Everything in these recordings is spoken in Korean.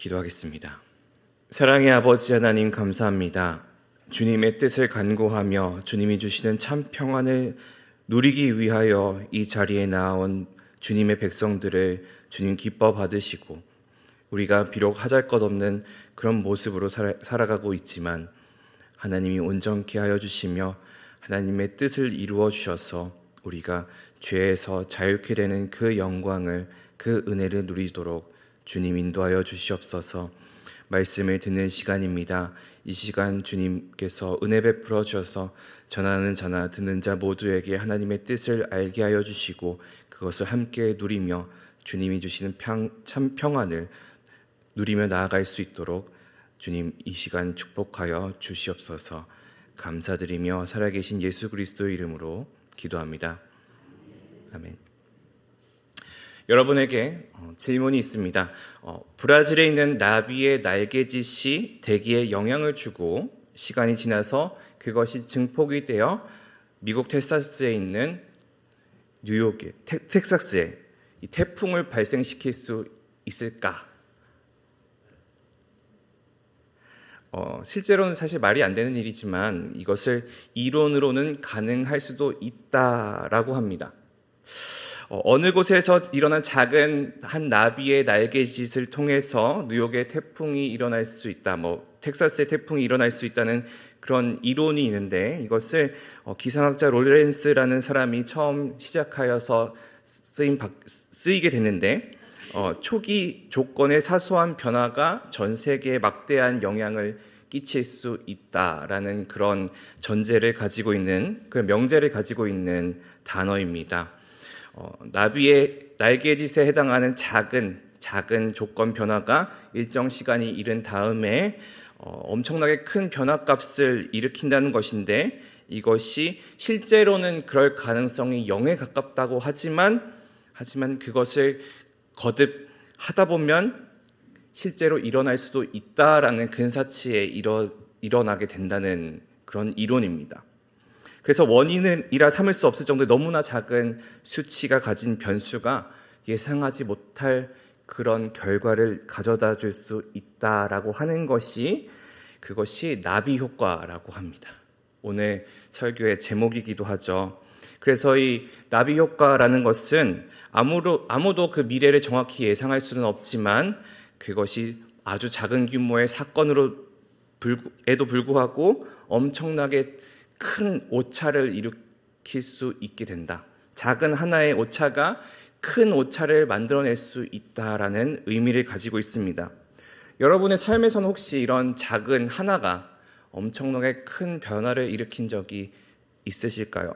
기도하겠습니다. 사랑의 아버지 하나님 감사합니다. 주님의 뜻을 간구하며 주님이 주시는 참 평안을 누리기 위하여 이 자리에 나온 주님의 백성들을 주님 기뻐 받으시고 우리가 비록 하잘것없는 그런 모습으로 살아가고 있지만 하나님이 온전케 하여 주시며 하나님의 뜻을 이루어 주셔서 우리가 죄에서 자유케 되는 그 영광을, 그 은혜를 누리도록 주님 인도하여 주시옵소서. 말씀을 듣는 시간입니다. 이 시간 주님께서 은혜 베풀어 주셔서 전하는 자나 듣는 자 모두에게 하나님의 뜻을 알게 하여 주시고 그것을 함께 누리며 주님이 주시는 참 평안을 누리며 나아갈 수 있도록 주님 이 시간 축복하여 주시옵소서. 감사드리며 살아계신 예수 그리스도의 이름으로 기도합니다. 아멘. 여러분에게 질문이 있습니다. 브라질에 있는 나비의 날개짓이 대기에 영향을 주고 시간이 지나서 그것이 증폭이 되어 미국 텍사스에 있는 뉴욕의 텍사스에 이 태풍을 발생시킬 수 있을까? 실제로는 사실 말이 안 되는 일이지만 이것을 이론으로는 가능할 수도 있다라고 합니다. 어느 곳에서 일어난 작은 한 나비의 날개짓을 통해서 뉴욕의 태풍이 일어날 수 있다, 텍사스의 태풍이 일어날 수 있다는 그런 이론이 있는데 이것을 기상학자 로렌스라는 사람이 처음 시작하여서 쓰이게 됐는데 초기 조건의 사소한 변화가 전 세계에 막대한 영향을 끼칠 수 있다라는 그런 전제를 가지고 있는, 그 명제를 가지고 있는 단어입니다. 나비의 날개짓에 해당하는 작은 조건 변화가 일정 시간이 이른 다음에 엄청나게 큰 변화값을 일으킨다는 것인데 이것이 실제로는 그럴 가능성이 0에 가깝다고 하지만 그것을 거듭 하다 보면 실제로 일어날 수도 있다라는 근사치에 일어나게 된다는 그런 이론입니다. 그래서 원인이라 삼을 수 없을 정도의 너무나 작은 수치가 가진 변수가 예상하지 못할 그런 결과를 가져다 줄 수 있다라고 하는 것이 그것이 나비 효과라고 합니다. 오늘 설교의 제목이기도 하죠. 그래서 이 나비 효과라는 것은 아무도 그 미래를 정확히 예상할 수는 없지만 그것이 아주 작은 규모의 사건에도 불구하고 엄청나게 큰 오차를 일으킬 수 있게 된다. 작은 하나의 오차가 큰 오차를 만들어낼 수 있다라는 의미를 가지고 있습니다. 여러분의 삶에서는 혹시 이런 작은 하나가 엄청나게 큰 변화를 일으킨 적이 있으실까요?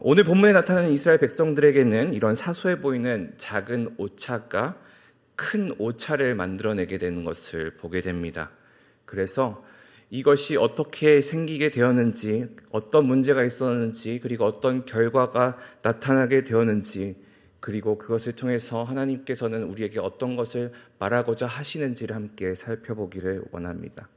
오늘 본문에 나타나는 이스라엘 백성들에게는 이런 사소해 보이는 작은 오차가 큰 오차를 만들어내게 되는 것을 보게 됩니다. 그래서 이것이 어떻게 생기게 되었는지, 어떤 문제가 있었는지, 그리고 어떤 결과가 나타나게 되었는지, 그리고 그것을 통해서 하나님께서는 우리에게 어떤 것을 말하고자 하시는지를 함께 살펴보기를 원합니다.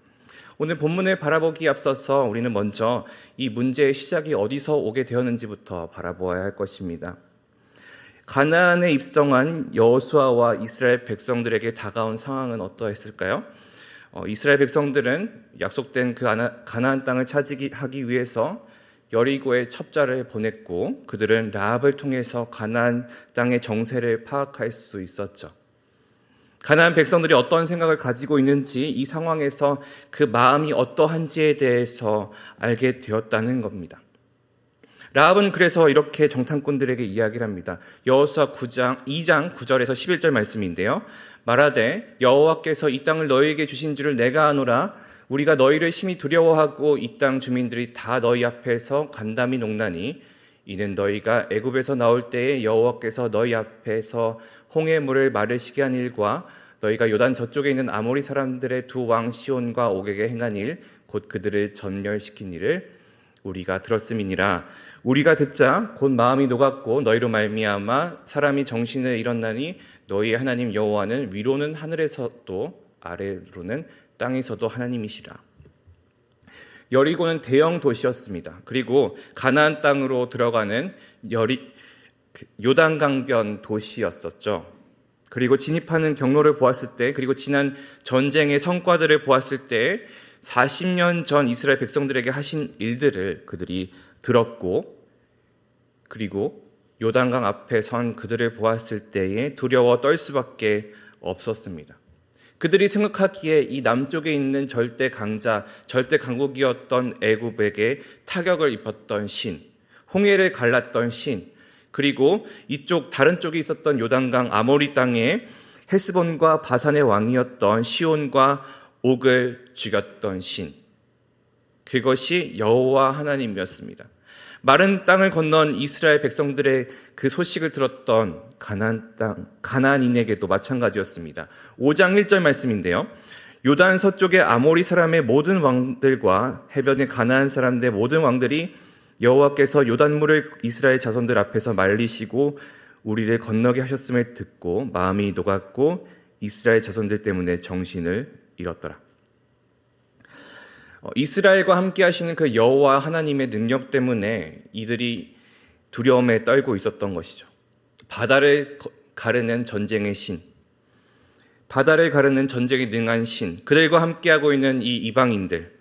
오늘 본문을 바라보기에 앞서서 우리는 먼저 이 문제의 시작이 어디서 오게 되었는지부터 바라보아야 할 것입니다. 가나안에 입성한 여호수아와 이스라엘 백성들에게 다가온 상황은 어떠했을까요? 이스라엘 백성들은 약속된 그 가나안 땅을 차지하기 위해서 여리고에 첩자를 보냈고 그들은 라합을 통해서 가나안 땅의 정세를 파악할 수 있었죠. 가나안 백성들이 어떤 생각을 가지고 있는지 이 상황에서 그 마음이 어떠한지에 대해서 알게 되었다는 겁니다. 라합은 그래서 이렇게 정탐꾼들에게 이야기를 합니다. 여호수아 2장 9절에서 11절 말씀인데요. 말하되 여호와께서 이 땅을 너희에게 주신 줄을 내가 아노라. 우리가 너희를 심히 두려워하고 이 땅 주민들이 다 너희 앞에서 간담이 녹나니 이는 너희가 애굽에서 나올 때에 여호와께서 너희 앞에서 홍해 물을 마르시게 한 일과 너희가 요단 저쪽에 있는 아모리 사람들의 두 왕 시온과 옥에게 행한 일 곧 그들을 전멸시킨 일을 우리가 들었음이니라. 우리가 듣자 곧 마음이 녹았고 너희로 말미암아 사람이 정신을 잃었나니 너희의 하나님 여호와는 위로는 하늘에서도 아래로는 땅에서도 하나님이시라. 여리고는 대형 도시였습니다. 그리고 가나안 땅으로 들어가는 요단강변 도시였었죠. 그리고 진입하는 경로를 보았을 때, 그리고 지난 전쟁의 성과들을 보았을 때 40년 전 이스라엘 백성들에게 하신 일들을 그들이 들었고, 그리고 요단강 앞에 선 그들을 보았을 때에 두려워 떨 수밖에 없었습니다. 그들이 생각하기에 이 남쪽에 있는 절대 강자, 절대 강국이었던 애굽에게 타격을 입혔던 신, 홍해를 갈랐던 신, 그리고 이쪽 다른 쪽에 있었던 요단강 아모리 땅에 헤스본과 바산의 왕이었던 시온과 옥을 죽였던 신, 그것이 여호와 하나님이었습니다. 마른 땅을 건넌 이스라엘 백성들의 그 소식을 들었던 가나안 땅, 가나안인에게도 마찬가지였습니다. 5장 1절 말씀인데요. 요단 서쪽의 아모리 사람의 모든 왕들과 해변의 가나안 사람들의 모든 왕들이 여호와께서 요단물을 이스라엘 자손들 앞에서 말리시고 우리를 건너게 하셨음을 듣고 마음이 녹았고 이스라엘 자손들 때문에 정신을 잃었더라. 이스라엘과 함께 하시는 그 여호와 하나님의 능력 때문에 이들이 두려움에 떨고 있었던 것이죠. 바다를 가르는 전쟁의 신, 바다를 가르는 전쟁에 능한 신, 그들과 함께하고 있는 이 이방인들,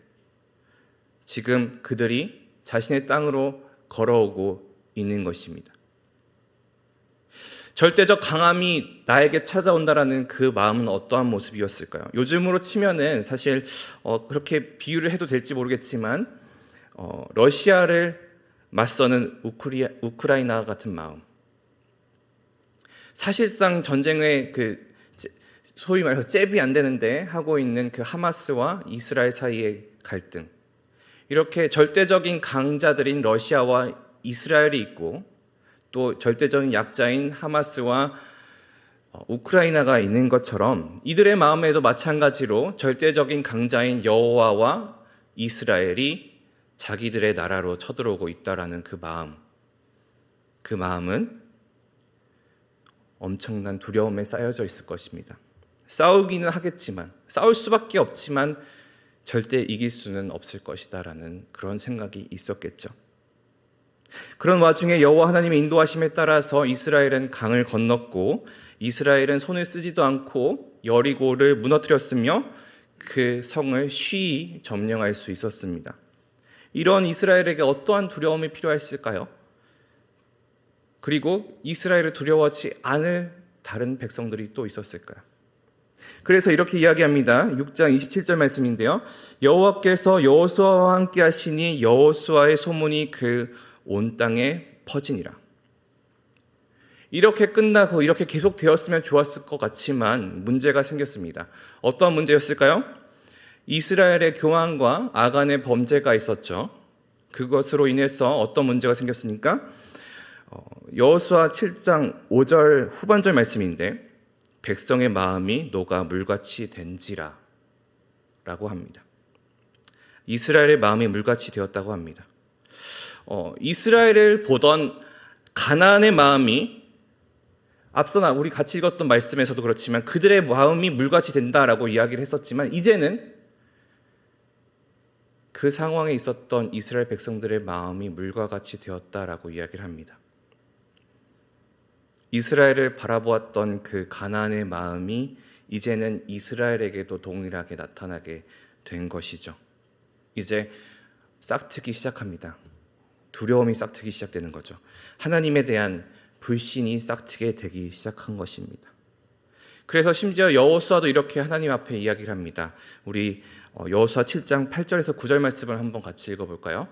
지금 그들이 자신의 땅으로 걸어오고 있는 것입니다. 절대적 강함이 나에게 찾아온다라는 그 마음은 어떠한 모습이었을까요? 요즘으로 치면은 사실 그렇게 비유를 해도 될지 모르겠지만 러시아를 맞서는 우크라이나 같은 마음. 사실상 전쟁의 그 소위 말해서 잽이 안 되는데 하고 있는 그 하마스와 이스라엘 사이의 갈등. 이렇게 절대적인 강자들인 러시아와 이스라엘이 있고 또 절대적인 약자인 하마스와 우크라이나가 있는 것처럼 이들의 마음에도 마찬가지로 절대적인 강자인 여호와와 이스라엘이 자기들의 나라로 쳐들어오고 있다라는 그 마음은 엄청난 두려움에 쌓여져 있을 것입니다. 싸우기는 하겠지만, 싸울 수밖에 없지만 절대 이길 수는 없을 것이다라는 그런 생각이 있었겠죠. 그런 와중에 여호와 하나님의 인도하심에 따라서 이스라엘은 강을 건넜고 이스라엘은 손을 쓰지도 않고 여리고를 무너뜨렸으며 그 성을 쉬이 점령할 수 있었습니다. 이런 이스라엘에게 어떠한 두려움이 필요했을까요? 그리고 이스라엘을 두려워하지 않을 다른 백성들이 또 있었을까요? 그래서 이렇게 이야기합니다. 6장 27절 말씀인데요. 여호와께서 여호수아와 함께 하시니 여호수아의 소문이 그 온 땅에 퍼지니라. 이렇게 끝나고 이렇게 계속 되었으면 좋았을 것 같지만 문제가 생겼습니다. 어떤 문제였을까요? 이스라엘의 교만과 아간의 범죄가 있었죠. 그것으로 인해서 어떤 문제가 생겼습니까? 여호수아 7장 5절 후반절 말씀인데 백성의 마음이 녹아 물같이 된지라 라고 합니다. 이스라엘의 마음이 물같이 되었다고 합니다. 이스라엘을 보던 가나안의 마음이 앞서 우리 같이 읽었던 말씀에서도 그렇지만 그들의 마음이 물같이 된다라고 이야기를 했었지만 이제는 그 상황에 있었던 이스라엘 백성들의 마음이 물과 같이 되었다라고 이야기를 합니다. 이스라엘을 바라보았던 그 가나안의 마음이 이제는 이스라엘에게도 동일하게 나타나게 된 것이죠. 이제 싹트기 시작합니다. 두려움이 싹트기 시작되는 거죠. 하나님에 대한 불신이 싹트게 되기 시작한 것입니다. 그래서 심지어 여호수아도 이렇게 하나님 앞에 이야기를 합니다. 우리 여호수아 7장 8절에서 9절 말씀을 한번 같이 읽어볼까요?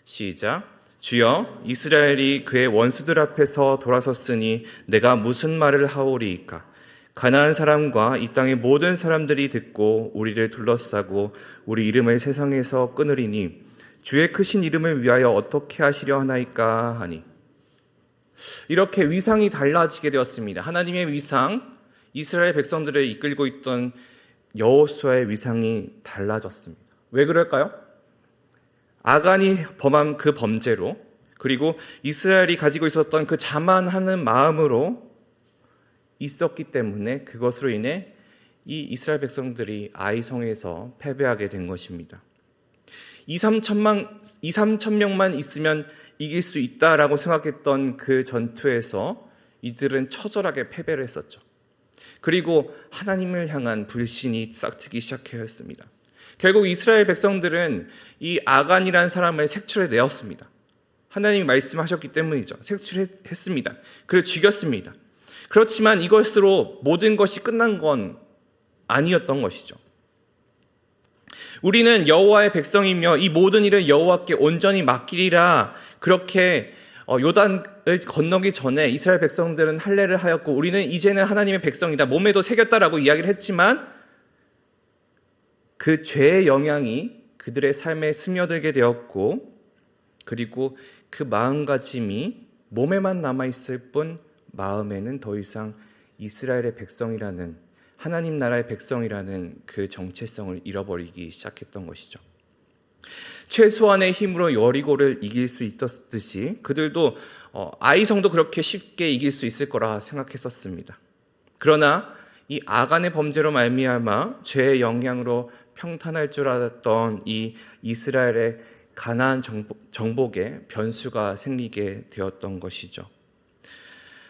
시작. 주여, 이스라엘이 그의 원수들 앞에서 돌아섰으니 내가 무슨 말을 하오리이까? 가나안 사람과 이 땅의 모든 사람들이 듣고 우리를 둘러싸고 우리 이름을 세상에서 끊으리니 주의 크신 이름을 위하여 어떻게 하시려 하나이까 하니. 이렇게 위상이 달라지게 되었습니다. 하나님의 위상, 이스라엘 백성들을 이끌고 있던 여호수아의 위상이 달라졌습니다. 왜 그럴까요? 아간이 범한 그 범죄로, 그리고 이스라엘이 가지고 있었던 그 자만하는 마음으로 있었기 때문에 그것으로 인해 이 이스라엘 백성들이 아이성에서 패배하게 된 것입니다. 2-3천 명만 있으면 이길 수 있다라고 생각했던 그 전투에서 이들은 처절하게 패배를 했었죠. 그리고 하나님을 향한 불신이 싹트기 시작하였습니다. 결국 이스라엘 백성들은 이 아간이라는 사람을 색출해내었습니다. 하나님이 말씀하셨기 때문이죠. 색출했습니다. 그를 죽였습니다. 그렇지만 이것으로 모든 것이 끝난 건 아니었던 것이죠. 우리는 여호와의 백성이며 이 모든 일을 여호와께 온전히 맡기리라, 그렇게 요단을 건너기 전에 이스라엘 백성들은 할례를 하였고 우리는 이제는 하나님의 백성이다, 몸에도 새겼다라고 이야기를 했지만 그 죄의 영향이 그들의 삶에 스며들게 되었고, 그리고 그 마음가짐이 몸에만 남아있을 뿐 마음에는 더 이상 이스라엘의 백성이라는, 하나님 나라의 백성이라는 그 정체성을 잃어버리기 시작했던 것이죠. 최소한의 힘으로 여리고를 이길 수 있었듯이 그들도 아이성도 그렇게 쉽게 이길 수 있을 거라 생각했었습니다. 그러나 이 아간의 범죄로 말미암아 죄의 영향으로 평탄할 줄 알았던 이 이스라엘의 가나안 정복에 변수가 생기게 되었던 것이죠.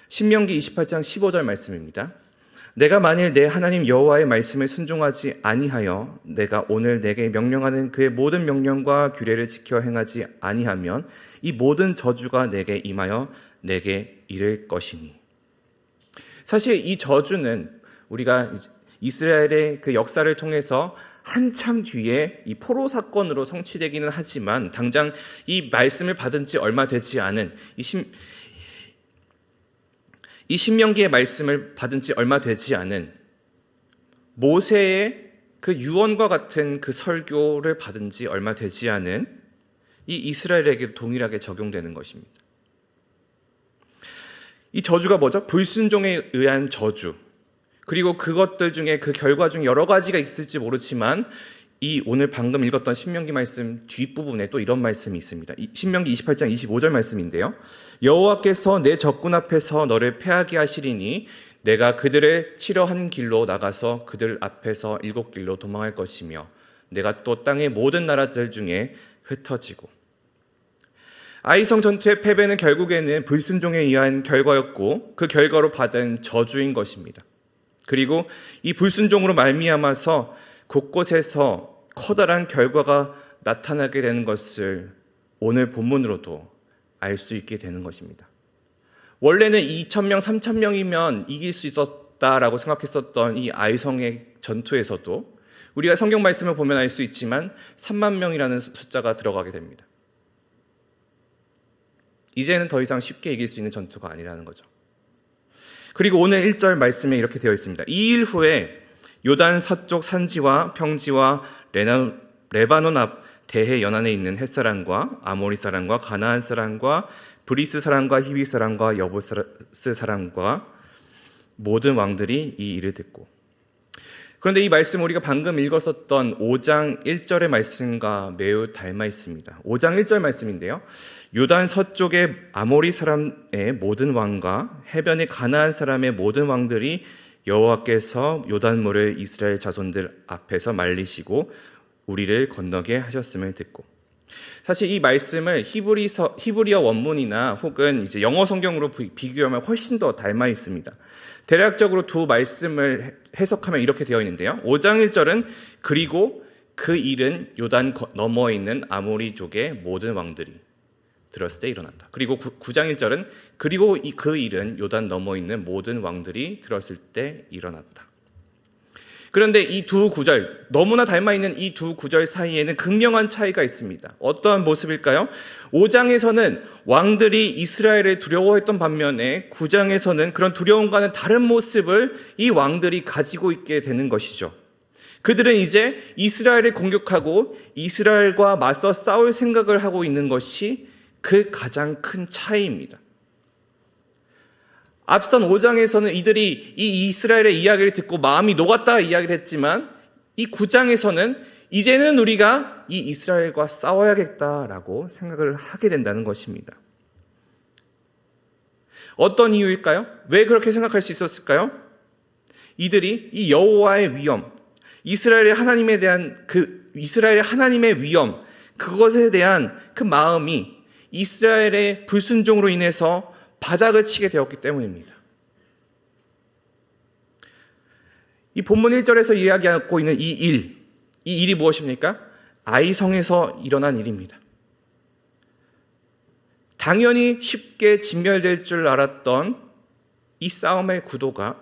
신명기 28장 15절 말씀입니다. 내가 만일 내 하나님 여호와의 말씀에 순종하지 아니하여 내가 오늘 내게 명령하는 그의 모든 명령과 규례를 지켜 행하지 아니하면 이 모든 저주가 내게 임하여 내게 이를 것이니. 사실 이 저주는 우리가 이스라엘의 그 역사를 통해서 한참 뒤에 이 포로 사건으로 성취되기는 하지만 당장 이 말씀을 받은 지 얼마 되지 않은 이 신명기의 말씀을 받은 지 얼마 되지 않은 모세의 그 유언과 같은 그 설교를 받은 지 얼마 되지 않은 이 이스라엘에게 동일하게 적용되는 것입니다. 이 저주가 뭐죠? 불순종에 의한 저주. 그리고 그것들 중에 그 결과 중에 여러 가지가 있을지 모르지만 이 오늘 방금 읽었던 신명기 말씀 뒷부분에 또 이런 말씀이 있습니다. 신명기 28장 25절 말씀인데요. 여호와께서 내 적군 앞에서 너를 패하게 하시리니 내가 그들을 치러 한 길로 나가서 그들 앞에서 7길로 도망할 것이며 내가 또 땅의 모든 나라들 중에 흩어지고. 아이성 전투의 패배는 결국에는 불순종에 의한 결과였고 그 결과로 받은 저주인 것입니다. 그리고 이 불순종으로 말미암아서 곳곳에서 커다란 결과가 나타나게 되는 것을 오늘 본문으로도 알 수 있게 되는 것입니다. 원래는 2,000명, 3,000명이면 이길 수 있었다라고 생각했었던 이 아이성의 전투에서도 우리가 성경 말씀을 보면 알 수 있지만 3만 명이라는 숫자가 들어가게 됩니다. 이제는 더 이상 쉽게 이길 수 있는 전투가 아니라는 거죠. 그리고 오늘 1절 말씀에 이렇게 되어 있습니다. 2일 후에 요단 서쪽 산지와 평지와 레바논 앞 대해 연안에 있는 헷사람과 아모리 사람과 가나안 사람과 브리스 사람과 히비 사람과 여부스 사람과 모든 왕들이 이 일을 듣고. 그런데 이 말씀 우리가 방금 읽었었던 5장 1절의 말씀과 매우 닮아 있습니다. 5장 1절 말씀인데요. 요단 서쪽의 아모리 사람의 모든 왕과 해변의 가나안 사람의 모든 왕들이 여호와께서 요단물을 이스라엘 자손들 앞에서 말리시고 우리를 건너게 하셨음을 듣고. 사실 이 말씀을 히브리어 원문이나 혹은 이제 영어 성경으로 비교하면 훨씬 더 닮아 있습니다. 대략적으로 두 말씀을 해석하면 이렇게 되어 있는데요. 5장 1절은 그리고 그 일은 요단 너머에 있는 아모리족의 모든 왕들이 들었을 때 일어났다. 그리고 9장 1절은 그리고 그 일은 요단 너머에 있는 모든 왕들이 들었을 때 일어났다. 그런데 이 두 구절, 너무나 닮아있는 이 두 구절 사이에는 극명한 차이가 있습니다. 어떠한 모습일까요? 5장에서는 왕들이 이스라엘을 두려워했던 반면에 9장에서는 그런 두려움과는 다른 모습을 이 왕들이 가지고 있게 되는 것이죠. 그들은 이제 이스라엘을 공격하고 이스라엘과 맞서 싸울 생각을 하고 있는 것이 그 가장 큰 차이입니다. 앞선 5장에서는 이들이 이 이스라엘의 이야기를 듣고 마음이 녹았다 이야기를 했지만 이 9장에서는 이제는 우리가 이 이스라엘과 싸워야겠다라고 생각을 하게 된다는 것입니다. 어떤 이유일까요? 왜 그렇게 생각할 수 있었을까요? 이들이 이 여호와의 위엄, 이스라엘의 하나님에 대한 이스라엘의 하나님의 위엄, 그것에 대한 그 마음이 이스라엘의 불순종으로 인해서 바닥을 치게 되었기 때문입니다. 이 본문 1절에서 이야기하고 있는 이 일이 무엇입니까? 아이성에서 일어난 일입니다. 당연히 쉽게 진멸될 줄 알았던 이 싸움의 구도가,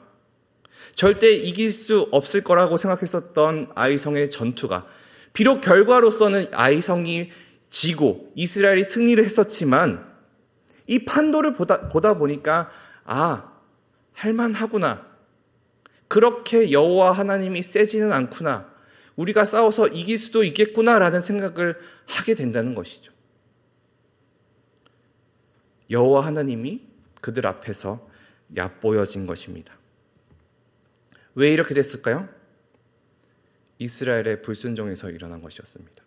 절대 이길 수 없을 거라고 생각했었던 아이성의 전투가, 비록 결과로서는 아이성이 지고 이스라엘이 승리를 했었지만 이 판도를 보다 보니까 할만하구나. 그렇게 여호와 하나님이 세지는 않구나. 우리가 싸워서 이길 수도 있겠구나라는 생각을 하게 된다는 것이죠. 여호와 하나님이 그들 앞에서 얕보여진 것입니다. 왜 이렇게 됐을까요? 이스라엘의 불순종에서 일어난 것이었습니다.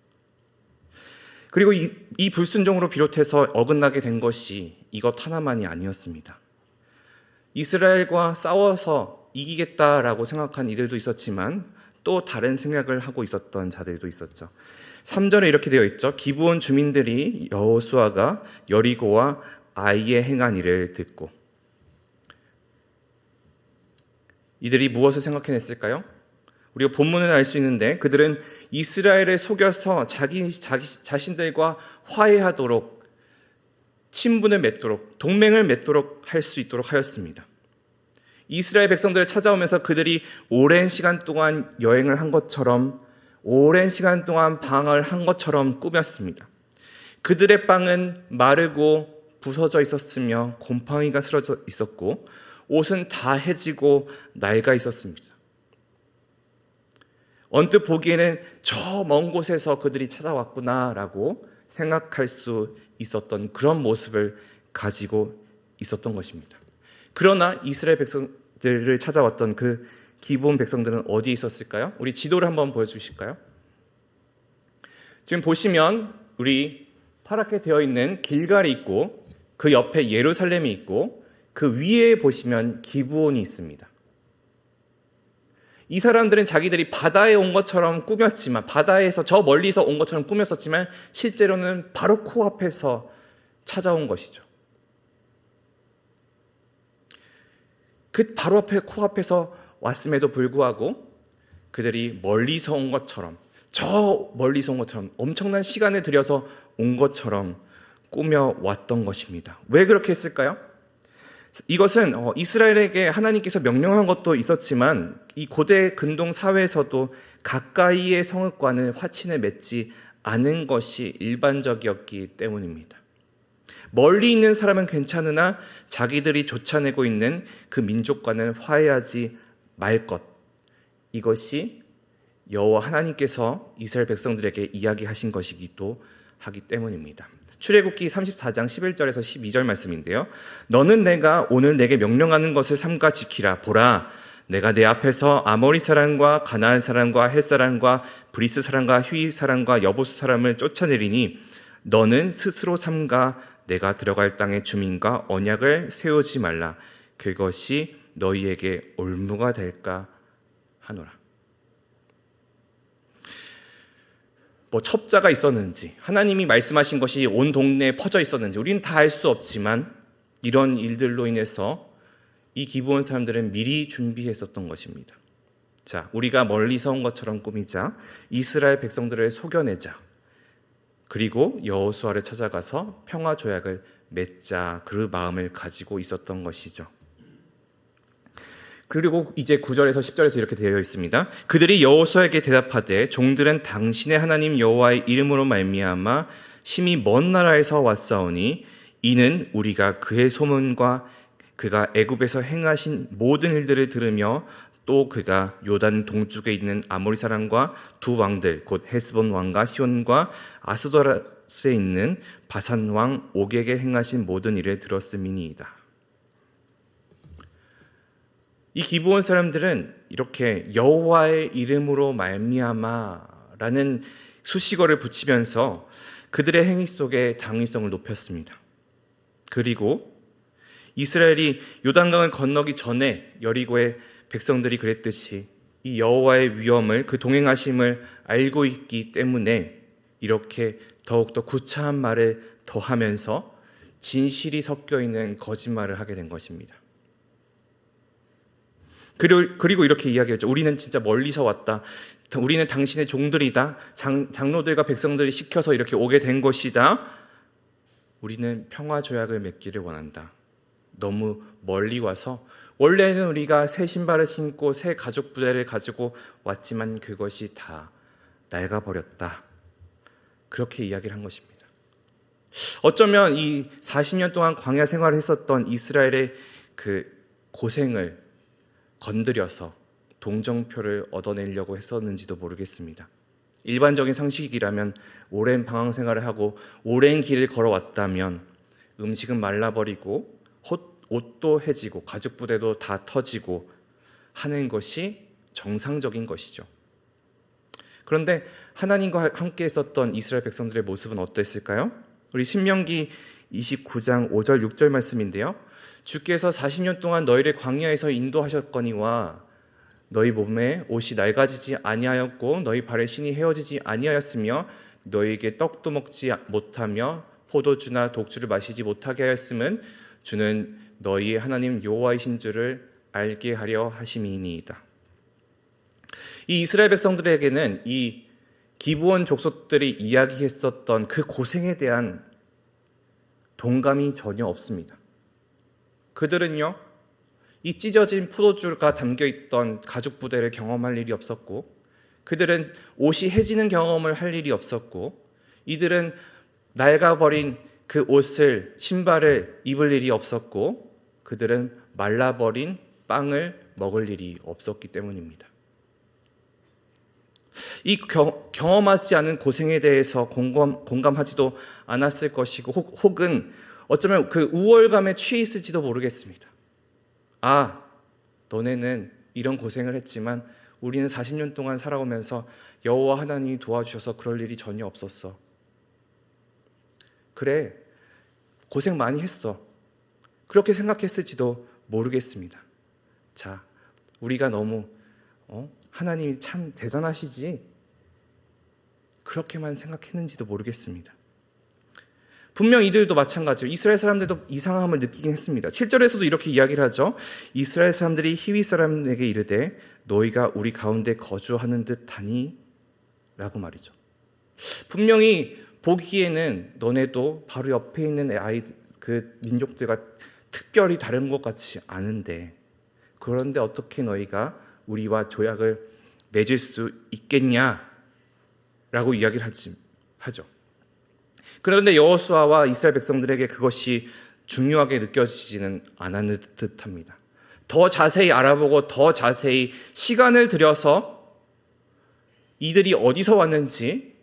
그리고 이 불순종으로 비롯해서 어긋나게 된 것이 이것 하나만이 아니었습니다. 이스라엘과 싸워서 이기겠다라고 생각한 이들도 있었지만 또 다른 생각을 하고 있었던 자들도 있었죠. 3절에 이렇게 되어 있죠. 기브온 주민들이 여호수아가 여리고와 아이에 행한 일을 듣고. 이들이 무엇을 생각해냈을까요? 우리가 본문을 알 수 있는데 그들은 이스라엘을 속여서 자신들과 화해하도록, 친분을 맺도록, 동맹을 맺도록 할 수 있도록 하였습니다. 이스라엘 백성들을 찾아오면서 그들이 오랜 시간 동안 여행을 한 것처럼, 오랜 시간 동안 방을 한 것처럼 꾸몄습니다. 그들의 빵은 마르고 부서져 있었으며 곰팡이가 슬어져 있었고 옷은 다 해지고 낡아 있었습니다. 언뜻 보기에는 저 먼 곳에서 그들이 찾아왔구나라고 생각할 수 있었던 그런 모습을 가지고 있었던 것입니다. 그러나 이스라엘 백성들을 찾아왔던 그 기브온 백성들은 어디에 있었을까요? 우리 지도를 한번 보여주실까요? 지금 보시면 우리 파랗게 되어 있는 길갈이 있고 그 옆에 예루살렘이 있고 그 위에 보시면 기브온이 있습니다. 이 사람들은 자기들이 바다에 온 것처럼 꾸몄지만, 바다에서 저 멀리서 온 것처럼 꾸몄었지만 실제로는 바로 코앞에서 찾아온 것이죠. 그 바로 앞에 코앞에서 왔음에도 불구하고 그들이 멀리서 온 것처럼, 저 멀리서 온 것처럼, 엄청난 시간을 들여서 온 것처럼 꾸며왔던 것입니다. 왜 그렇게 했을까요? 이것은 이스라엘에게 하나님께서 명령한 것도 있었지만 이 고대 근동 사회에서도 가까이의 성읍과는 화친을 맺지 않은 것이 일반적이었기 때문입니다. 멀리 있는 사람은 괜찮으나 자기들이 쫓아내고 있는 그 민족과는 화해하지 말 것, 이것이 여호와 하나님께서 이스라엘 백성들에게 이야기하신 것이기도 하기 때문입니다. 출애굽기 34장 11절에서 12절 말씀인데요. 너는 내가 오늘 내게 명령하는 것을 삼가 지키라. 보라, 내가 내 앞에서 아모리 사람과 가나안 사람과 헷 사람과 브리스 사람과 휘 사람과 여보스 사람을 쫓아내리니 너는 스스로 삼가 내가 들어갈 땅의 주민과 언약을 세우지 말라. 그것이 너희에게 올무가 될까 하노라. 첩자가 있었는지, 하나님이 말씀하신 것이 온 동네에 퍼져 있었는지 우리는 다 알 수 없지만 이런 일들로 인해서 이 기브온 사람들은 미리 준비했었던 것입니다. 자, 우리가 멀리서 온 것처럼 꾸미자, 이스라엘 백성들을 속여내자, 그리고 여호수아를 찾아가서 평화 조약을 맺자, 그 마음을 가지고 있었던 것이죠. 그리고 이제 9절에서 10절에서 이렇게 되어 있습니다. 그들이 여호수아에게 대답하되 종들은 당신의 하나님 여호와의 이름으로 말미암아 심히 먼 나라에서 왔사오니 이는 우리가 그의 소문과 그가 애굽에서 행하신 모든 일들을 들으며 또 그가 요단 동쪽에 있는 아모리 사람과 두 왕들 곧 헤스본 왕과 시온과 아스도라스에 있는 바산 왕 옥에게 행하신 모든 일을 들었음이니이다. 이 기브온 사람들은 이렇게 여호와의 이름으로 말미암아라는 수식어를 붙이면서 그들의 행위 속에 당위성을 높였습니다. 그리고 이스라엘이 요단강을 건너기 전에 여리고의 백성들이 그랬듯이 이 여호와의 위엄을, 그 동행하심을 알고 있기 때문에 이렇게 더욱더 구차한 말을 더하면서 진실이 섞여 있는 거짓말을 하게 된 것입니다. 그리고 이렇게 이야기했죠. 우리는 진짜 멀리서 왔다. 우리는 당신의 종들이다. 장로들과 백성들이 시켜서 이렇게 오게 된 것이다. 우리는 평화 조약을 맺기를 원한다. 너무 멀리 와서 원래는 우리가 새 신발을 신고 새 가죽 부대를 가지고 왔지만 그것이 다 낡아버렸다. 그렇게 이야기를 한 것입니다. 어쩌면 이 40년 동안 광야 생활을 했었던 이스라엘의 그 고생을 건드려서 동정표를 얻어내려고 했었는지도 모르겠습니다. 일반적인 상식이라면 오랜 방황 생활을 하고 오랜 길을 걸어왔다면 음식은 말라버리고 옷도 해지고 가죽 부대도 다 터지고 하는 것이 정상적인 것이죠. 그런데 하나님과 함께 있었던 이스라엘 백성들의 모습은 어땠을까요? 우리 신명기 29장 5절 6절 말씀인데요. 주께서 40년 동안 너희를 광야에서 인도하셨거니와 너희 몸에 옷이 낡아지지 아니하였고 너희 발에 신이 헤어지지 아니하였으며 너희에게 떡도 먹지 못하며 포도주나 독주를 마시지 못하게 하였음은 주는 너희의 하나님 여호와이신 줄을 알게 하려 하심이니이다. 이 이스라엘 백성들에게는 이 기브온 족속들이 이야기했었던 그 고생에 대한 동감이 전혀 없습니다. 그들은요, 이 찢어진 포도주가 담겨있던 가죽 부대를 경험할 일이 없었고, 그들은 옷이 해지는 경험을 할 일이 없었고, 이들은 낡아버린 그 옷을, 신발을 입을 일이 없었고, 그들은 말라버린 빵을 먹을 일이 없었기 때문입니다. 이 경험하지 않은 고생에 대해서 공감하지도 않았을 것이고 혹은 어쩌면 그 우월감에 취해 있을지도 모르겠습니다. 아, 너네는 이런 고생을 했지만 우리는 40년 동안 살아오면서 여호와 하나님이 도와주셔서 그럴 일이 전혀 없었어. 그래, 고생 많이 했어. 그렇게 생각했을지도 모르겠습니다. 자, 우리가 너무 하나님이 참 대단하시지 그렇게만 생각했는지도 모르겠습니다. 분명 이들도 마찬가지로 이스라엘 사람들도 이상함을 느끼긴 했습니다. 7절에서도 이렇게 이야기를 하죠. 이스라엘 사람들이 히위 사람에게 이르되 너희가 우리 가운데 거주하는 듯하니 라고 말이죠. 분명히 보기에는 너네도 바로 옆에 있는 그 민족들과 특별히 다른 것 같지 않은데 그런데 어떻게 너희가 우리와 조약을 맺을 수 있겠냐라고 이야기를 하죠. 그런데 여호수아와 이스라엘 백성들에게 그것이 중요하게 느껴지지는 않았는 듯합니다. 더 자세히 알아보고 더 자세히 시간을 들여서 이들이 어디서 왔는지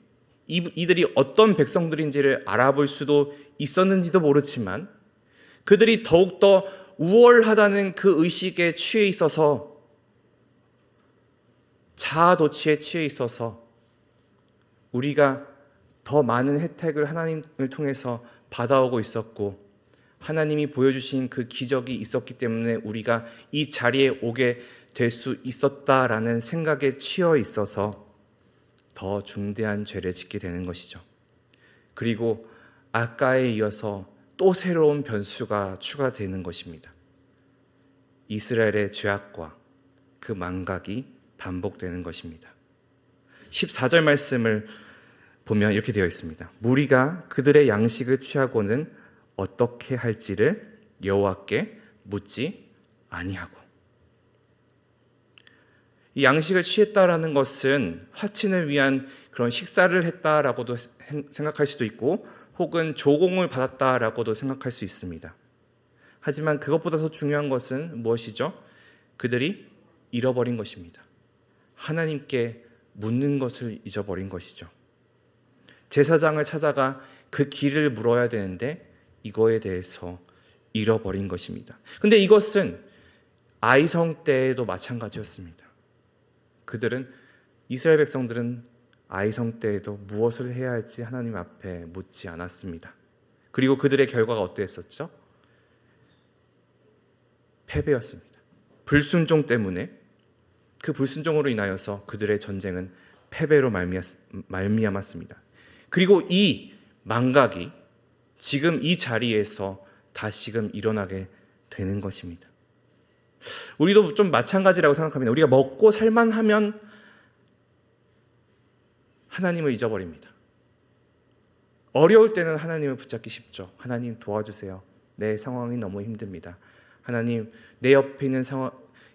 이들이 어떤 백성들인지를 알아볼 수도 있었는지도 모르지만 그들이 더욱더 우월하다는 그 의식에 취해 있어서 자아도취에 취해 있어서 우리가 더 많은 혜택을 하나님을 통해서 받아오고 있었고 하나님이 보여주신 그 기적이 있었기 때문에 우리가 이 자리에 오게 될 수 있었다라는 생각에 치여 있어서 더 중대한 죄를 짓게 되는 것이죠. 그리고 아까에 이어서 또 새로운 변수가 추가되는 것입니다. 이스라엘의 죄악과 그 망각이 반복되는 것입니다. 14절 말씀을 보면 이렇게 되어 있습니다. 무리가 그들의 양식을 취하고는 어떻게 할지를 여호와께 묻지 아니하고. 이 양식을 취했다라는 것은 화친을 위한 그런 식사를 했다라고도 생각할 수도 있고 혹은 조공을 받았다라고도 생각할 수 있습니다. 하지만 그것보다 더 중요한 것은 무엇이죠? 그들이 잃어버린 것입니다. 하나님께 묻는 것을 잊어버린 것이죠. 제사장을 찾아가 그 길을 물어야 되는데 이거에 대해서 잃어버린 것입니다. 근데 이것은 아이성 때에도 마찬가지였습니다. 이스라엘 백성들은 아이성 때에도 무엇을 해야 할지 하나님 앞에 묻지 않았습니다. 그리고 그들의 결과가 어땠었죠? 패배였습니다. 불순종 때문에 그 불순종으로 인하여서 그들의 전쟁은 패배로 말미암았습니다. 그리고 이 망각이 지금 이 자리에서 다시금 일어나게 되는 것입니다. 우리도 좀 마찬가지라고 생각합니다. 우리가 먹고 살만 하면 하나님을 잊어버립니다. 어려울 때는 하나님을 붙잡기 쉽죠. 하나님 도와주세요. 내 상황이 너무 힘듭니다. 하나님, 내 옆에 있는 상황,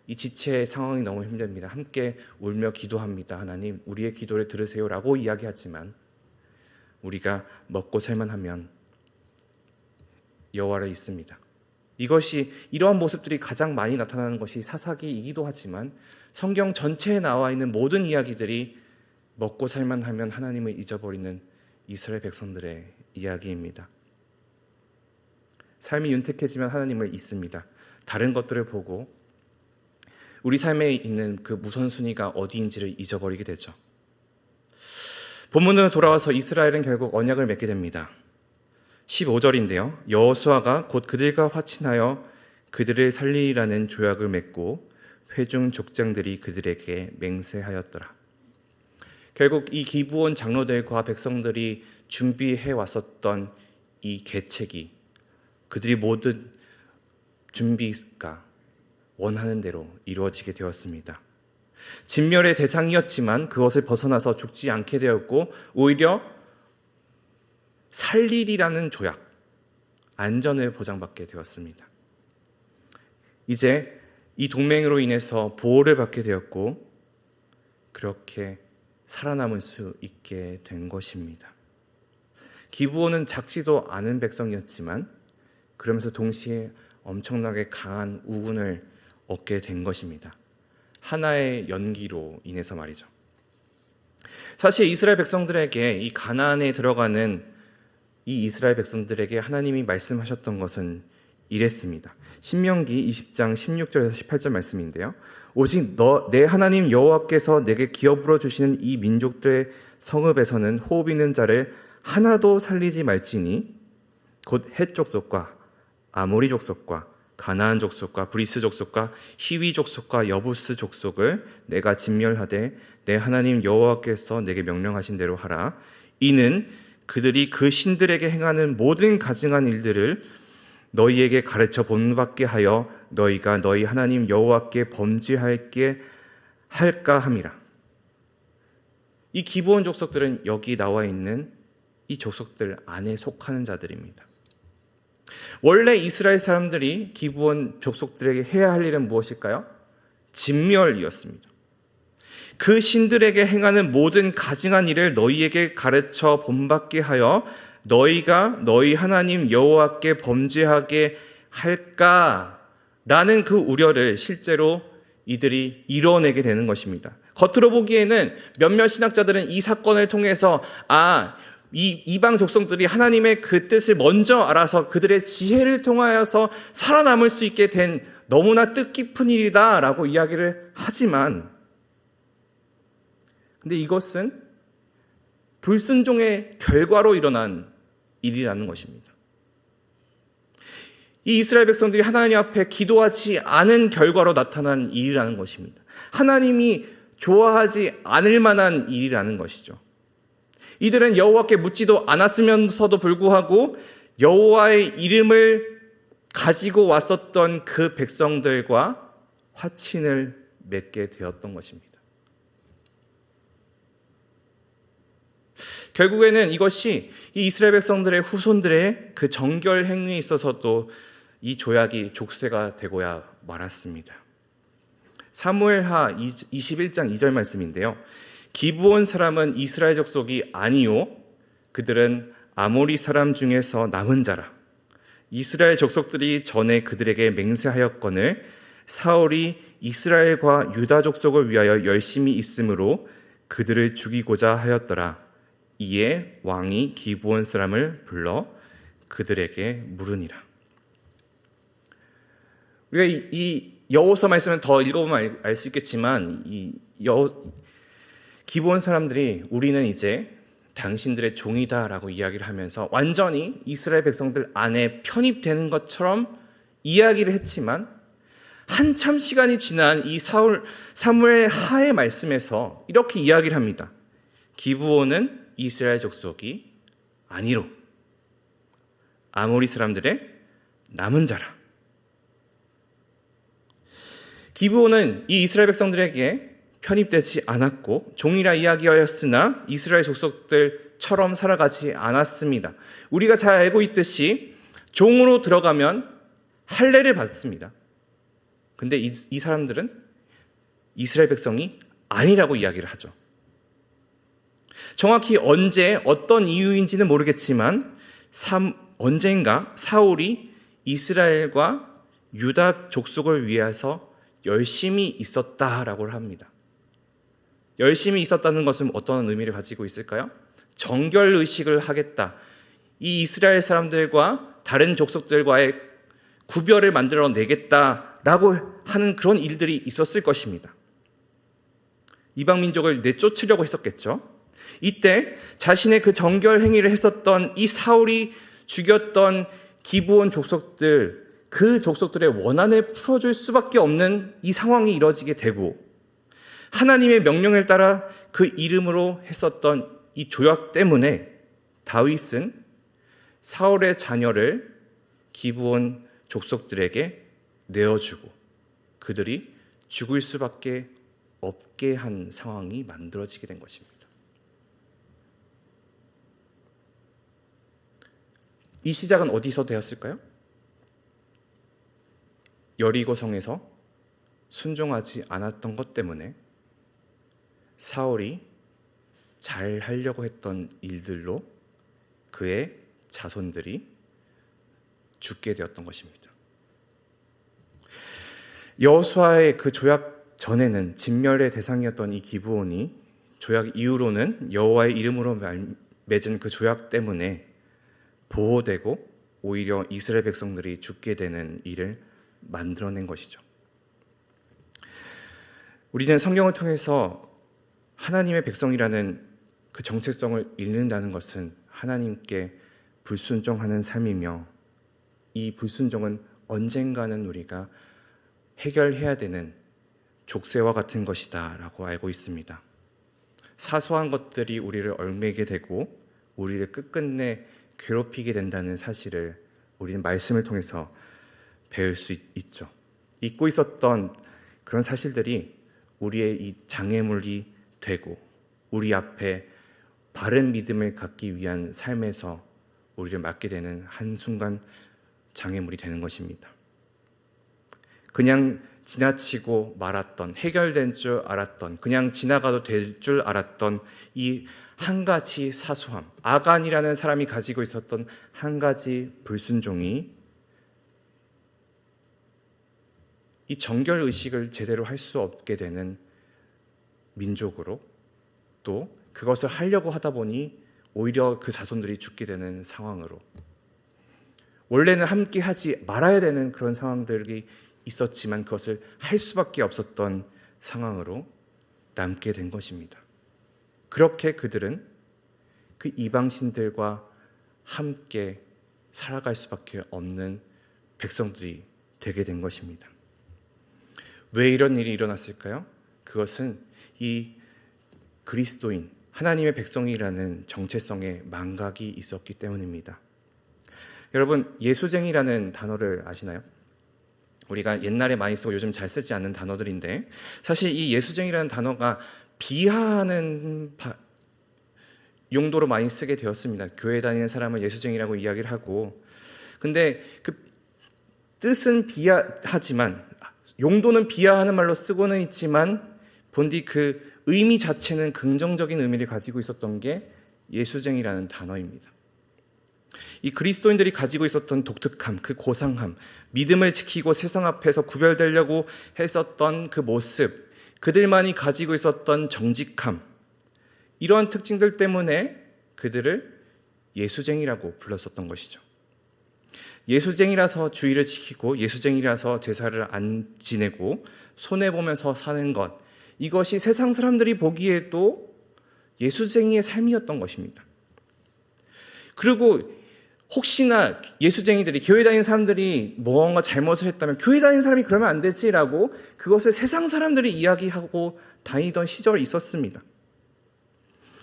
이 지체의 상황이 너무 힘듭니다. 함께 울며 기도합니다. 하나님, 우리의 기도를 들으세요라고 이야기하지만 우리가 먹고 살만 하면 여호와를 잊습니다. 이러한 모습들이 가장 많이 나타나는 것이 사사기이기도 하지만 성경 전체에 나와 있는 모든 이야기들이 먹고 살만 하면 하나님을 잊어버리는 이스라엘 백성들의 이야기입니다. 삶이 윤택해지면 하나님을 잊습니다. 다른 것들을 보고 우리 삶에 있는 그 우선순위가 어디인지를 잊어버리게 되죠. 본문으로 돌아와서 이스라엘은 결국 언약을 맺게 됩니다. 15절인데요. 여호수아가 곧 그들과 화친하여 그들을 살리라는 조약을 맺고 회중 족장들이 그들에게 맹세하였더라. 결국 이 기브온 장로들과 백성들이 준비해 왔었던 이 계책이 그들이 모든 준비가 원하는 대로 이루어지게 되었습니다. 진멸의 대상이었지만 그것을 벗어나서 죽지 않게 되었고 오히려 살리리라는 조약, 안전을 보장받게 되었습니다. 이제 이 동맹으로 인해서 보호를 받게 되었고 그렇게 살아남을 수 있게 된 것입니다. 기브온은 작지도 않은 백성이었지만 그러면서 동시에 엄청나게 강한 우군을 얻게 된 것입니다. 하나의 연기로 인해서 말이죠. 사실 이스라엘 백성들에게 이 가나안에 들어가는 이 이스라엘 백성들에게 하나님이 말씀하셨던 것은 이랬습니다. 신명기 20장 16절에서 18절 말씀인데요. 오직 내 하나님 여호와께서 내게 기업으로 주시는 이 민족들의 성읍에서는 호흡 있는 자를 하나도 살리지 말지니 곧 헷 족속과 아모리 족속과 가나안 족속과 브리스 족속과 히위 족속과 여부스 족속을 내가 진멸하되 내 하나님 여호와께서 내게 명령하신 대로 하라. 이는 그들이 그 신들에게 행하는 모든 가증한 일들을 너희에게 가르쳐 본받게 하여 너희가 너희 하나님 여호와께 범죄하게 할까 함이라. 이 기브온 족속들은 여기 나와 있는 이 족속들 안에 속하는 자들입니다. 원래 이스라엘 사람들이 기브온 족속들에게 해야 할 일은 무엇일까요? 진멸이었습니다. 그 신들에게 행하는 모든 가증한 일을 너희에게 가르쳐 본받게 하여 너희가 너희 하나님 여호와께 범죄하게 할까라는 그 우려를 실제로 이들이 이뤄내게 되는 것입니다. 겉으로 보기에는 몇몇 신학자들은 이 사건을 통해서 이 이방 족속들이 하나님의 그 뜻을 먼저 알아서 그들의 지혜를 통하여서 살아남을 수 있게 된 너무나 뜻깊은 일이다라고 이야기를 하지만 근데 이것은 불순종의 결과로 일어난 일이라는 것입니다. 이 이스라엘 백성들이 하나님 앞에 기도하지 않은 결과로 나타난 일이라는 것입니다. 하나님이 좋아하지 않을 만한 일이라는 것이죠. 이들은 여호와께 묻지도 않았으면서도 불구하고 여호와의 이름을 가지고 왔었던 그 백성들과 화친을 맺게 되었던 것입니다. 결국에는 이것이 이 이스라엘 백성들의 후손들의 그 정결 행위에 있어서도 이 조약이 족쇄가 되고야 말았습니다. 사무엘하 21장 2절 말씀인데요. 기브온 사람은 이스라엘 족속이 아니요 그들은 아모리 사람 중에서 남은 자라. 이스라엘 족속들이 전에 그들에게 맹세하였거늘 사울이 이스라엘과 유다 족속을 위하여 열심히 있으므로 그들을 죽이고자 하였더라. 이에 왕이 기브온 사람을 불러 그들에게 물으니라. 우리가 이 여호수아 말씀을 더 읽어보면 알 수 있겠지만 기브온 사람들이 우리는 이제 당신들의 종이다라고 이야기를 하면서 완전히 이스라엘 백성들 안에 편입되는 것처럼 이야기를 했지만 한참 시간이 지난 이 사무엘 하의 말씀에서 이렇게 이야기를 합니다. 기브온은 이스라엘 족속이 아니로 아모리 사람들의 남은 자라. 기브온은 이 이스라엘 백성들에게 편입되지 않았고 종이라 이야기하였으나 이스라엘 족속들처럼 살아가지 않았습니다. 우리가 잘 알고 있듯이 종으로 들어가면 할례를 받습니다. 근데 이 사람들은 이스라엘 백성이 아니라고 이야기를 하죠. 정확히 언제 어떤 이유인지는 모르겠지만 언젠가 사울이 이스라엘과 유다 족속을 위해서 열심히 있었다라고 합니다. 열심히 있었다는 것은 어떤 의미를 가지고 있을까요? 정결의식을 하겠다. 이 이스라엘 사람들과 다른 족속들과의 구별을 만들어내겠다라고 하는 그런 일들이 있었을 것입니다. 이방 민족을 내쫓으려고 했었겠죠. 이때 자신의 그 정결 행위를 했었던 이 사울이 죽였던 기브온 족속들, 그 족속들의 원한을 풀어줄 수밖에 없는 이 상황이 이뤄지게 되고 하나님의 명령을 따라 그 이름으로 했었던 이 조약 때문에 다윗은 사울의 자녀를 기브온 족속들에게 내어주고 그들이 죽을 수밖에 없게 한 상황이 만들어지게 된 것입니다. 이 시작은 어디서 되었을까요? 여리고 성에서 순종하지 않았던 것 때문에 사울이 잘 하려고 했던 일들로 그의 자손들이 죽게 되었던 것입니다. 여호수아의 그 조약 전에는 진멸의 대상이었던 이 기브온이 조약 이후로는 여호와의 이름으로 맺은 그 조약 때문에 보호되고 오히려 이스라엘 백성들이 죽게 되는 일을 만들어낸 것이죠. 우리는 성경을 통해서 하나님의 백성이라는 그 정체성을 잃는다는 것은 하나님께 불순종하는 삶이며 이 불순종은 언젠가는 우리가 해결해야 되는 족쇄와 같은 것이다 라고 알고 있습니다. 사소한 것들이 우리를 얽매게 되고 우리를 끝끝내 괴롭히게 된다는 사실을 우리는 말씀을 통해서 배울 수 있죠. 잊고 있었던 그런 사실들이 우리의 이 장애물이 되고 우리 앞에 바른 믿음을 갖기 위한 삶에서 우리를 맡게 되는 한순간 장애물이 되는 것입니다. 그냥 지나치고 말았던, 해결된 줄 알았던, 그냥 지나가도 될 줄 알았던 이 한 가지 사소함, 아간이라는 사람이 가지고 있었던 한 가지 불순종이 이 정결의식을 제대로 할 수 없게 되는 민족으로 또 그것을 하려고 하다 보니 오히려 그 자손들이 죽게 되는 상황으로 원래는 함께 하지 말아야 되는 그런 상황들이 있었지만 그것을 할 수밖에 없었던 상황으로 남게 된 것입니다. 그렇게 그들은 그 이방신들과 함께 살아갈 수밖에 없는 백성들이 되게 된 것입니다. 왜 이런 일이 일어났을까요? 그것은 이 그리스도인, 하나님의 백성이라는 정체성의 망각이 있었기 때문입니다. 여러분, 예수쟁이라는 단어를 아시나요? 우리가 옛날에 많이 쓰고 요즘 잘 쓰지 않는 단어들인데 사실 이 예수쟁이라는 단어가 비하하는 용도로 많이 쓰게 되었습니다. 교회 다니는 사람을 예수쟁이라고 이야기를 하고 근데 그 뜻은 비하하지만 용도는 비하하는 말로 쓰고는 있지만 본디 그 의미 자체는 긍정적인 의미를 가지고 있었던 게 예수쟁이라는 단어입니다. 이 그리스도인들이 가지고 있었던 독특함, 그 고상함, 믿음을 지키고 세상 앞에서 구별되려고 했었던 그 모습, 그들만이 가지고 있었던 정직함, 이러한 특징들 때문에 그들을 예수쟁이라고 불렀었던 것이죠. 예수쟁이라서 주의를 지키고 예수쟁이라서 제사를 안 지내고 손해보면서 사는 것, 이것이 세상 사람들이 보기에도 예수쟁이의 삶이었던 것입니다. 그리고 혹시나 예수쟁이들이 교회 다니는 사람들이 뭔가 잘못을 했다면 교회 다니는 사람이 그러면 안 되지라고 그것을 세상 사람들이 이야기하고 다니던 시절이 있었습니다.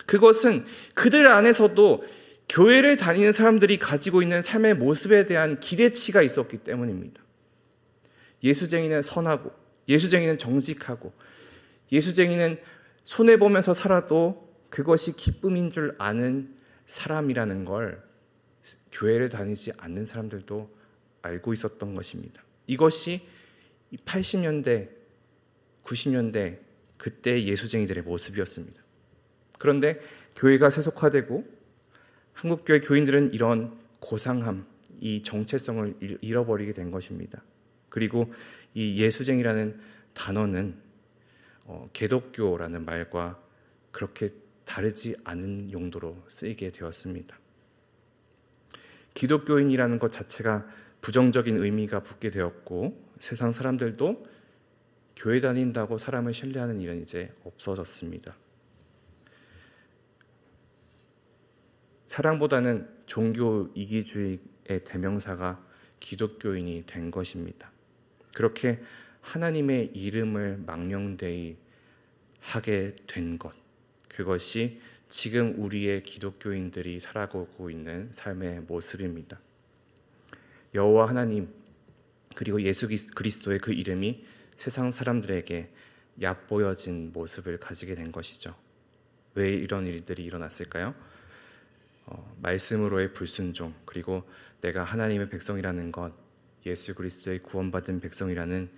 그것은 그들 안에서도 교회를 다니는 사람들이 가지고 있는 삶의 모습에 대한 기대치가 있었기 때문입니다. 예수쟁이는 선하고 예수쟁이는 정직하고 예수쟁이는 손해보면서 살아도 그것이 기쁨인 줄 아는 사람이라는 걸 교회를 다니지 않는 사람들도 알고 있었던 것입니다. 이것이 80년대, 90년대 그때 예수쟁이들의 모습이었습니다. 그런데 교회가 세속화되고 한국교회 교인들은 이런 고상함, 이 정체성을 잃어버리게 된 것입니다. 그리고 이 예수쟁이라는 단어는 개독교라는 말과 그렇게 다르지 않은 용도로 쓰이게 되었습니다. 기독교인이라는 것 자체가 부정적인 의미가 붙게 되었고 세상 사람들도 교회 다닌다고 사람을 신뢰하는 일은 이제 없어졌습니다. 사랑보다는 종교 이기주의의 대명사가 기독교인이 된 것입니다. 그렇게 하나님의 이름을 망령되이 하게 된 것, 그것이 지금 우리의 기독교인들이 살아가고 있는 삶의 모습입니다. 여호와 하나님 그리고 예수 그리스도의 그 이름이 세상 사람들에게 얕보여진 모습을 가지게 된 것이죠. 왜 이런 일들이 일어났을까요? 말씀으로의 불순종, 그리고 내가 하나님의 백성이라는 것, 예수 그리스도의 구원받은 백성이라는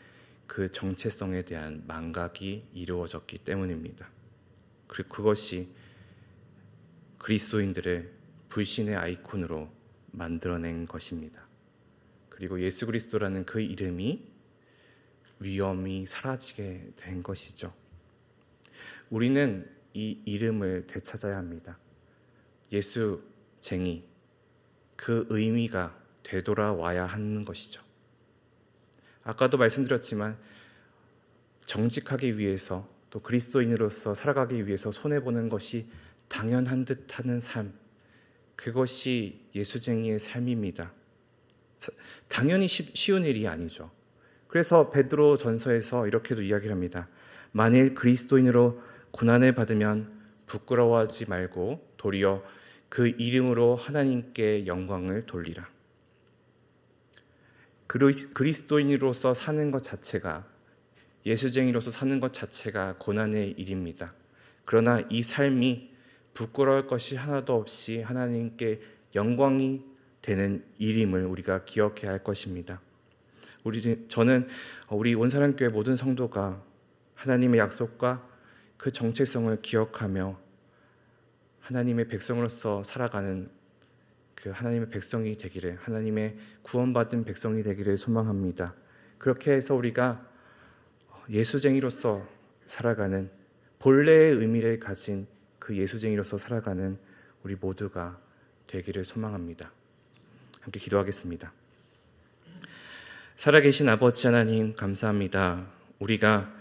그 정체성에 대한 망각이 이루어졌기 때문입니다. 그리고 그것이 그리스도인들을 불신의 아이콘으로 만들어낸 것입니다. 그리고 예수 그리스도라는 그 이름이 위엄이 사라지게 된 것이죠. 우리는 이 이름을 되찾아야 합니다. 예수쟁이, 그 의미가 되돌아와야 하는 것이죠. 아까도 말씀드렸지만 정직하기 위해서 또 그리스도인으로서 살아가기 위해서 손해보는 것이 당연한 듯하는 삶, 그것이 예수쟁이의 삶입니다. 당연히 쉬운 일이 아니죠. 그래서 베드로 전서에서 이렇게도 이야기를 합니다. 만일 그리스도인으로 고난을 받으면 부끄러워하지 말고 도리어 그 이름으로 하나님께 영광을 돌리라. 그리스도인으로서 사는 것 자체가, 예수쟁이로서 사는 것 자체가 고난의 일입니다. 그러나 이 삶이 부끄러울 것이 하나도 없이 하나님께 영광이 되는 일임을 우리가 기억해야 할 것입니다. 저는 우리 온사랑교회 모든 성도가 하나님의 약속과 그 정체성을 기억하며 하나님의 백성으로서 살아가는 그 하나님의 백성이 되기를, 하나님의 구원받은 백성이 되기를 소망합니다. 그렇게 해서 우리가 예수쟁이로서 살아가는, 본래의 의미를 가진 그 예수쟁이로서 살아가는 우리 모두가 되기를 소망합니다. 함께 기도하겠습니다. 살아계신 아버지 하나님, 감사합니다. 우리가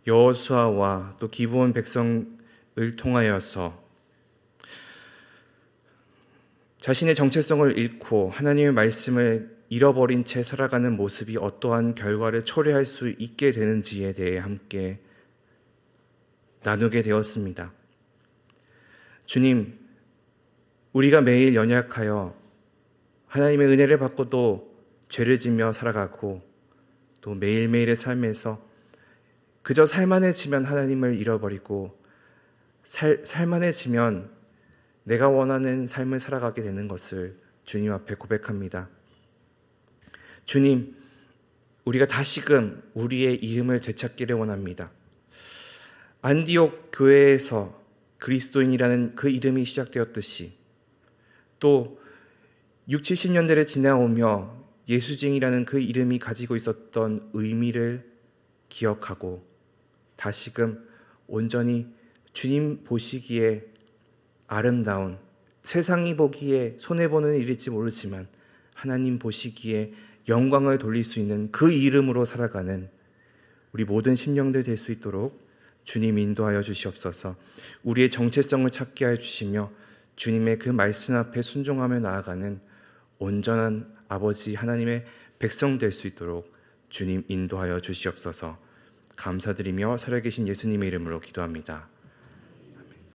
여호수아와 또 기브온 백성을 통하여서 자신의 정체성을 잃고 하나님의 말씀을 잃어버린 채 살아가는 모습이 어떠한 결과를 초래할 수 있게 되는지에 대해 함께 나누게 되었습니다. 주님, 우리가 매일 연약하여 하나님의 은혜를 받고도 죄를 지며 살아가고 또 매일매일의 삶에서 그저 살만해지면 하나님을 잃어버리고 살만해지면 내가 원하는 삶을 살아가게 되는 것을 주님 앞에 고백합니다. 주님, 우리가 다시금 우리의 이름을 되찾기를 원합니다. 안디옥 교회에서 그리스도인이라는 그 이름이 시작되었듯이 또 60, 70년대를 지나오며 예수쟁이라는 그 이름이 가지고 있었던 의미를 기억하고 다시금 온전히 주님 보시기에 아름다운, 세상이 보기에 손해보는 일일지 모르지만 하나님 보시기에 영광을 돌릴 수 있는 그 이름으로 살아가는 우리 모든 심령들 될 수 있도록 주님 인도하여 주시옵소서. 우리의 정체성을 찾게 하여 주시며 주님의 그 말씀 앞에 순종하며 나아가는 온전한 아버지 하나님의 백성 될 수 있도록 주님 인도하여 주시옵소서. 감사드리며 살아계신 예수님의 이름으로 기도합니다.